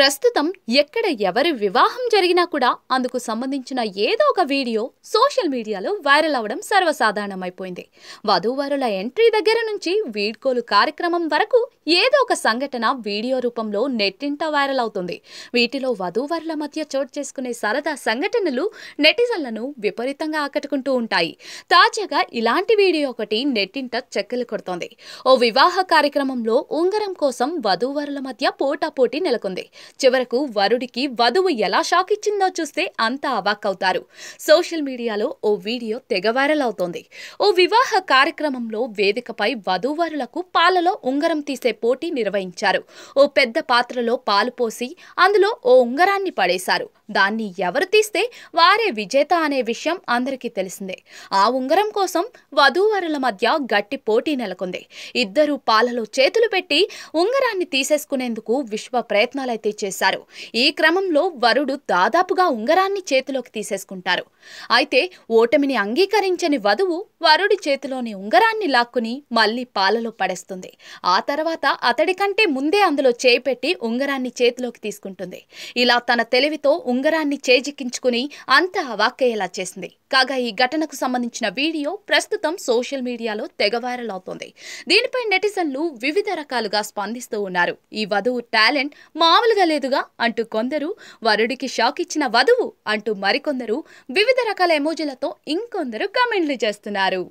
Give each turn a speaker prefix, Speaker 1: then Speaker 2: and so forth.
Speaker 1: ప్రస్తుతం ఎక్కడ ఎవరి వివాహం జరిగినా కూడా అందుకు సంబంధించిన ఏదో ఒక వీడియో సోషల్ మీడియాలో వైరల్ అవడం సర్వసాధారణమైపోయింది. వధూవరుల ఎంట్రీ దగ్గర నుంచి వీడ్కోలు కార్యక్రమం వరకు ఏదో ఒక సంఘటన వీడియో రూపంలో నెట్టింట వైరల్ అవుతుంది. వీటిలో వధూవరుల మధ్య చోటు చేసుకునే సరదా సంఘటనలు నెటిజన్లను విపరీతంగా ఆకట్టుకుంటూ ఉంటాయి. తాజాగా ఇలాంటి వీడియో ఒకటి నెట్టింట చెక్కలు కొడుతోంది. ఓ వివాహ కార్యక్రమంలో ఉంగరం కోసం వధూవరుల మధ్య పోటాపోటీ నెలకొంది. చివరకు వరుడికి వధువు ఎలా షాక్ ఇచ్చిందో చూస్తే అంతా అవాక్కవుతారు. సోషల్ మీడియాలో ఓ వీడియో తెగ వైరల్ అవుతోంది. ఓ వివాహ కార్యక్రమంలో వేదికపై వధూవరులకు పాలలో ఉంగరం తీసే పోటీ నిర్వహించారు. ఓ పెద్ద పాత్రలో పాలు పోసి అందులో ఓ ఉంగరాన్ని పడేశారు. దాన్ని ఎవరు తీస్తే వారే విజేత అనే విషయం అందరికీ తెలిసిందే. ఆ ఉంగరం కోసం వధూవరుల మధ్య గట్టి పోటీ నెలకొంది. ఇద్దరు పాలలో చేతులు పెట్టి ఉంగరాన్ని తీసేసుకునేందుకు విశ్వ ప్రయత్నాలైతే చేశారు. ఈ క్రమంలో వరుడు దాదాపుగా ఉంగరాన్ని చేతిలోకి తీసేసుకుంటారు. అయితే ఓటమిని అంగీకరించని వధువు వరుడి చేతిలోని ఉంగరాన్ని లాక్కుని మళ్లీ పాలలో పడేస్తుంది. ఆ తర్వాత అతడి కంటే ముందే అందులో చేయి పెట్టి ఉంగరాన్ని చేతిలోకి తీసుకుంటుంది. ఇలా తన తెలివితో ఉంగరాన్ని చేజిక్కించుకుని అంతా అవాక్కయ్యేలా చేసింది. కాగా ఈ ఘటనకు సంబంధించిన వీడియో ప్రస్తుతం సోషల్ మీడియాలో తెగ వైరల్ అవుతోంది. దీనిపై నెటిజన్లు వివిధ రకాలుగా స్పందిస్తూ ఉన్నారు. ఈ వధువు టాలెంట్ మామూలుగా లేదుగా అంటూ కొందరు, వరుడికి షాక్ ఇచ్చిన వధువు అంటూ మరికొందరు వివిధ రకాల ఎమోజీలతో ఇంకొందరు కామెంట్లు చేస్తున్నారు.